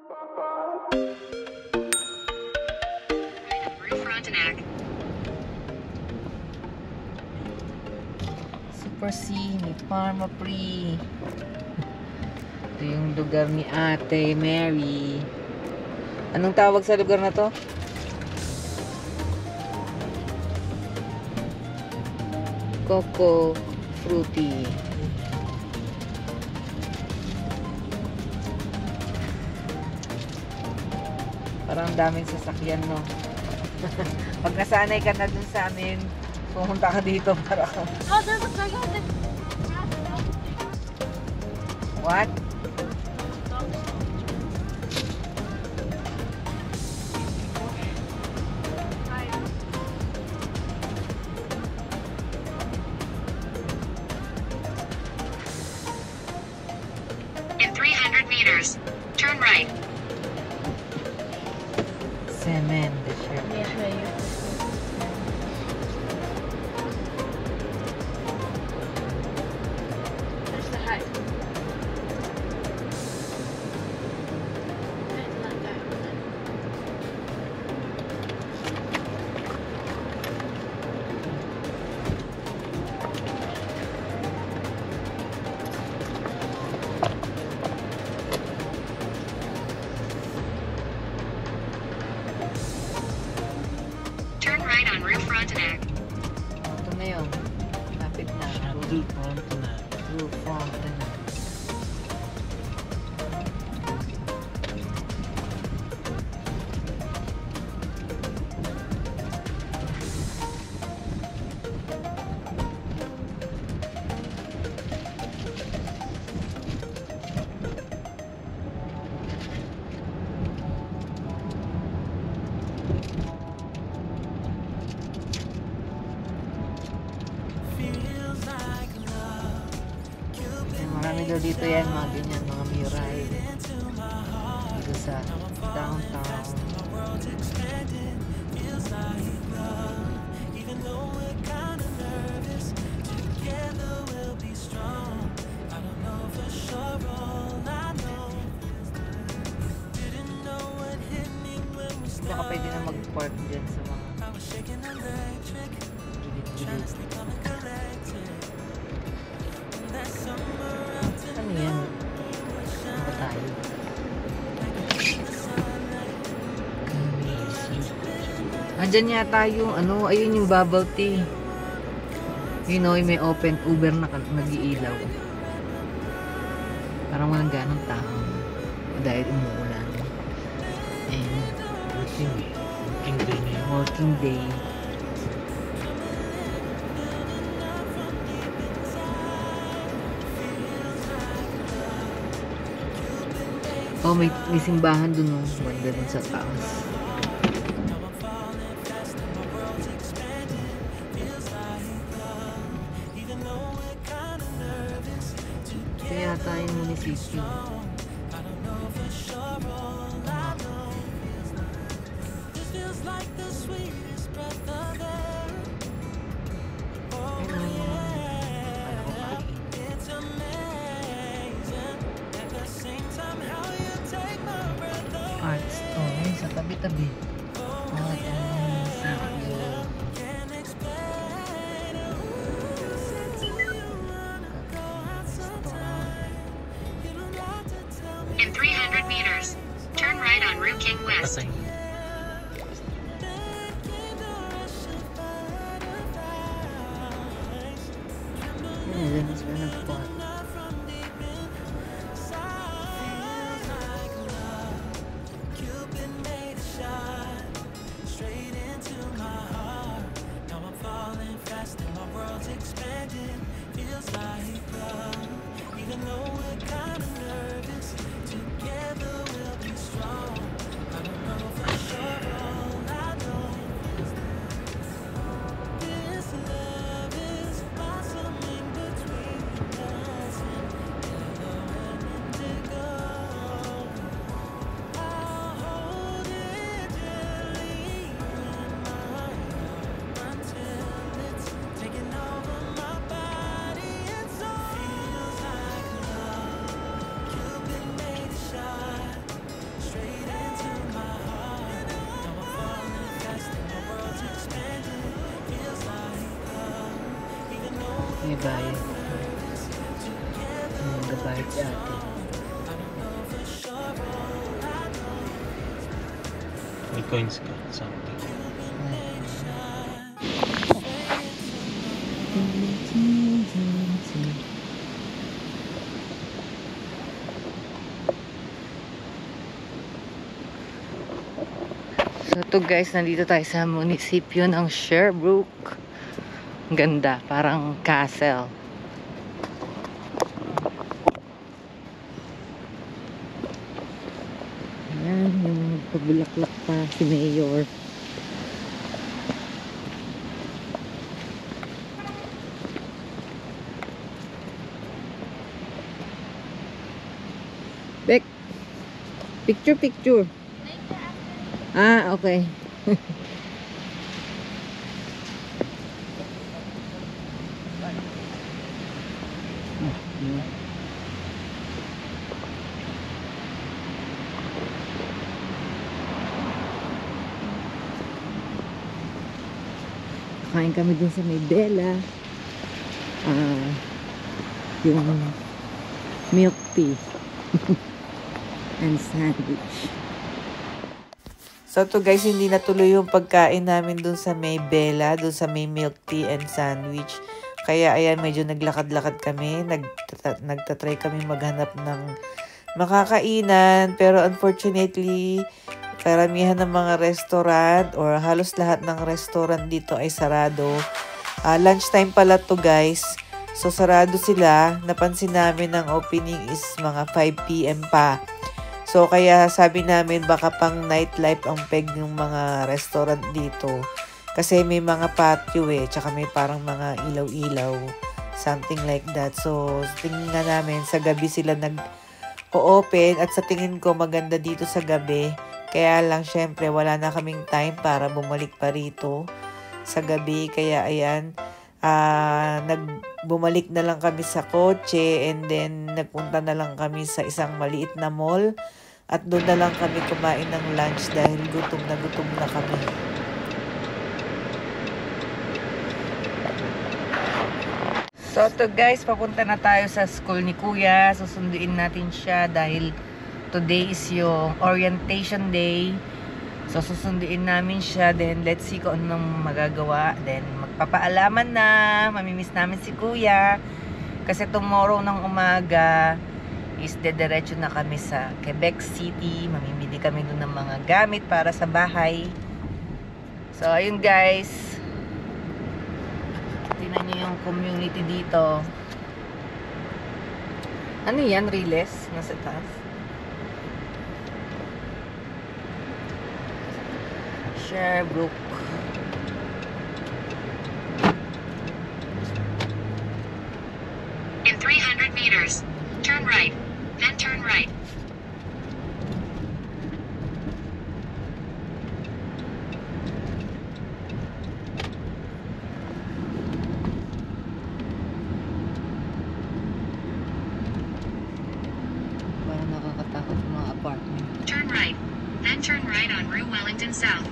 Super C, may Pharma Free. Ito yung lugar ni Ate Mary. Anong tawag sa lugar na to? Coco Fruity. Parang daming sasakyan, no? Pag nasanay ka na dun sa amin, pumunta ka dito para ka. Oh, there's a second. What? In 300 meters, turn right. Semen, the shirt. Yeah, yeah. There's the hut. It's not that one. Turn right on Rue Frontenac. Ito na yun. Lapit na. Rue Frontenac. Marami daw dito yan, mga ganyan, mga mural dito sa downtown. Baka pwede na mag-park dyan sa mga gilid-gilid. Ano yan? Ano ba tayo? Andyan yata yung ano, ayun yung bubble tea. You know, may open Uber na nag-iilaw. Parang walang ganong tao. Dahil umuulan. And working day. Oh, may simbahan dun, oh. Banda dun sa taas. Ito yata yung munisipyo. Arts. Oh, ayun sa tabi-tabi. In 300 meters, turn right on Rue King West. may bayad. Nagabayad si ate. May coins ka, something. So to guys, nandito tayo sa munisipyo ng Sherbrooke. Ang ganda, parang castle. Ayan, yung pagbulaklak pa si Mayor. Bek, picture. Ah, okay. Kain kami dun sa may Bella. Yung milk tea and sandwich. So to guys, hindi natuloy yung pagkain namin dun sa may Bella, dun sa may milk tea and sandwich. Kaya ayan, medyo naglakad-lakad kami. Nagtatry kami maghanap ng makakainan. Pero unfortunately, karamihan ng mga restaurant or halos lahat ng restaurant dito ay sarado. Lunchtime pala to guys. So sarado sila. Napansin namin ang opening is mga 5 PM pa. So, kaya sabi namin baka pang nightlife ang peg ng mga restaurant dito. Kasi may mga patio tsaka may parang mga ilaw-ilaw. Something like that. So, tingin nga namin sa gabi sila nag-o-open at sa tingin ko maganda dito sa gabi. Kaya lang syempre wala na kaming time para bumalik pa rito sa gabi. Kaya ayan, bumalik na lang kami sa kotse and then nagpunta na lang kami sa isang maliit na mall at doon na lang kami kumain ng lunch dahil gutom na kami. So to guys, papunta na tayo sa school ni Kuya. Susunduin natin siya dahil today is yung orientation day. So susunduin namin siya, then let's see kung anong magagawa. Then magpapaalaman na, mamimiss namin si Kuya. Kasi tomorrow ng umaga is dediretso na kami sa Quebec City. Mamimili kami doon ng mga gamit para sa bahay. So ayun guys. Tingnan niyo yung community dito. Ano yan? Riles? Nasa taas? Sherbrooke. In 300 meters, turn right, then turn right. Parang nakakatakot yung mga apartment. Turn right, then turn right on Rue Wellington South.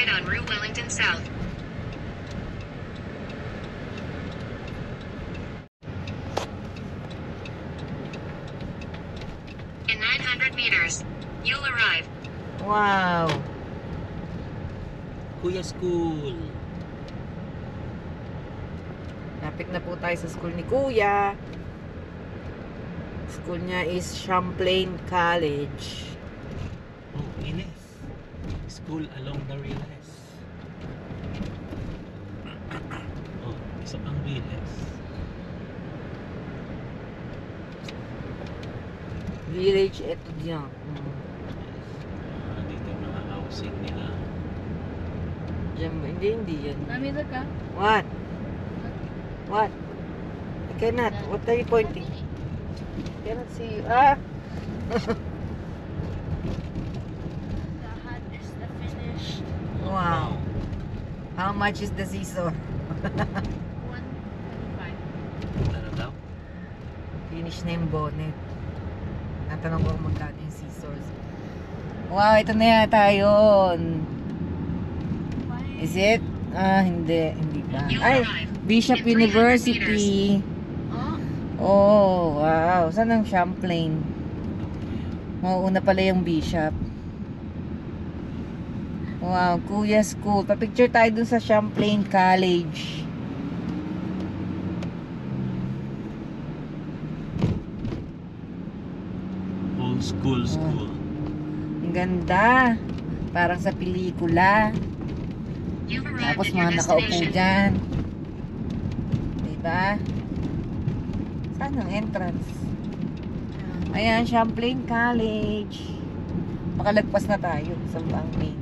On Rue Wellington South. In 900 meters, you'll arrive. Wow! Kuya School. Lapit na po tayo sa school ni Kuya. School niya is Champlain College. Oh, Ines. School along the Riles. Oh, isa pang Riles. Village Etudiant. Dito yung mga housing nila. Diyan ba? Hindi yan. Namita ka? What? What? I cannot. What are you pointing? Cannot see you. Ah! The hat is the finish. Wow. How much is the scissor? 125. Wala na daw. Finish na yung bonnet. Natanong ko kung magkano yung scissors. Wow, ito na yata yun. Is it? Ah, hindi. Hindi pa. Ay, Bishop University. Oh, wow. Saan ang Champlain? Mauuna pala yung Bishop. Wow, Kuya School. Pa-picture tayo dun sa Champlain College. Old school school. Ang ganda. Parang sa pelikula. You've arrived Tapos at your mga nakaupo destination. dyan. Diba? Saan ang entrance? Ayan, Champlain College. Makalagpas na tayo sa main.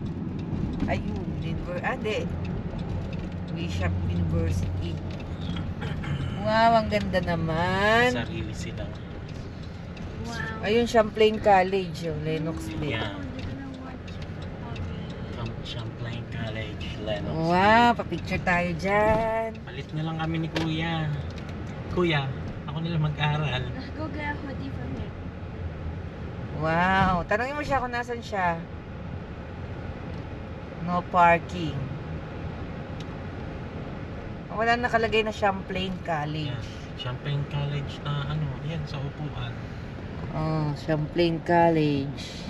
Ayun, hindi. Bishop University. Wow, ang ganda naman. Sarili silang. Wow. Ayun, Champlain College, yung Lennoxville. Yeah. From Champlain College, Lennox. Wow, papicture tayo dyan. Palit na lang kami ni Kuya. Kuya, ako nila mag-aral. Let's go get a hoodie from him. Wow, tanongin mo siya kung nasan siya. No parking. Wala nakalagay na Champlain College. Yan. Champlain College na ano, yan sa upuan. Oh, Champlain College.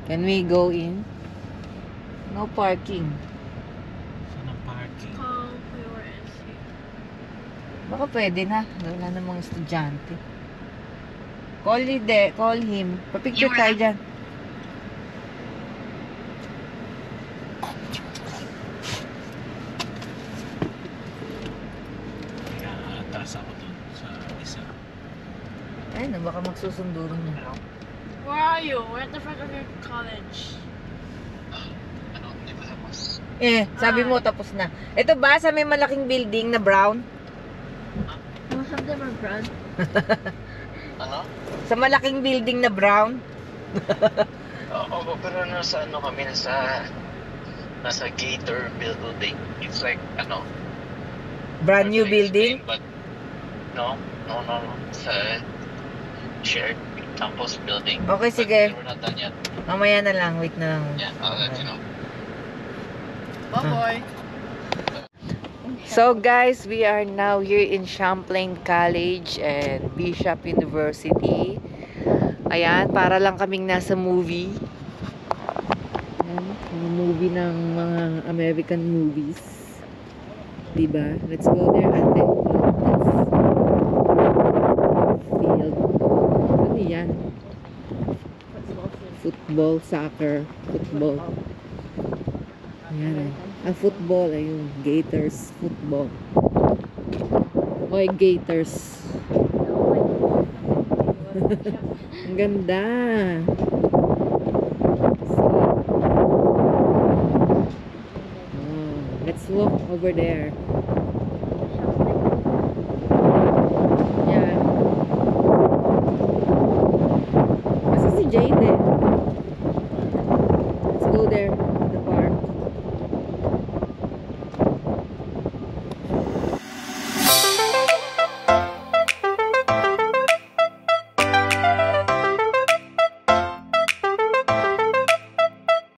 Can we go in? No parking. Saan ang parking? Call your NC. Baka pwede na. Wala namang estudyante. Call him. Papicture tayo dyan. Kaya atras ako dun sa isa. Ay, na baka magsusundo rin yun. Where are you? We're at the front of your college. Sabi mo tapos na. Ito ba sa may malaking building na brown? Most of them are brown. Ano? Sa malaking building na brown? Oo, pero nasa ano kami, nasa Gator building. It's like, ano? Brand new hard to building? explain, But, no. Sa shared campus building. Okay, But sige. we're not done yet. Mamaya na lang. Wait na lang. Yeah, I'll let you know. Bye-bye. So guys, we are now here in Champlain College and Bishop University. Ayan, para lang kaming nasa movie. Ayan, mga movie ng mga American movies. Diba? Let's go there, ate. Field. Ano yan? Football, soccer, football. Ayan. Ang football, ayun. Gators football. Oy, Gators. Ang ganda. So, let's walk over there.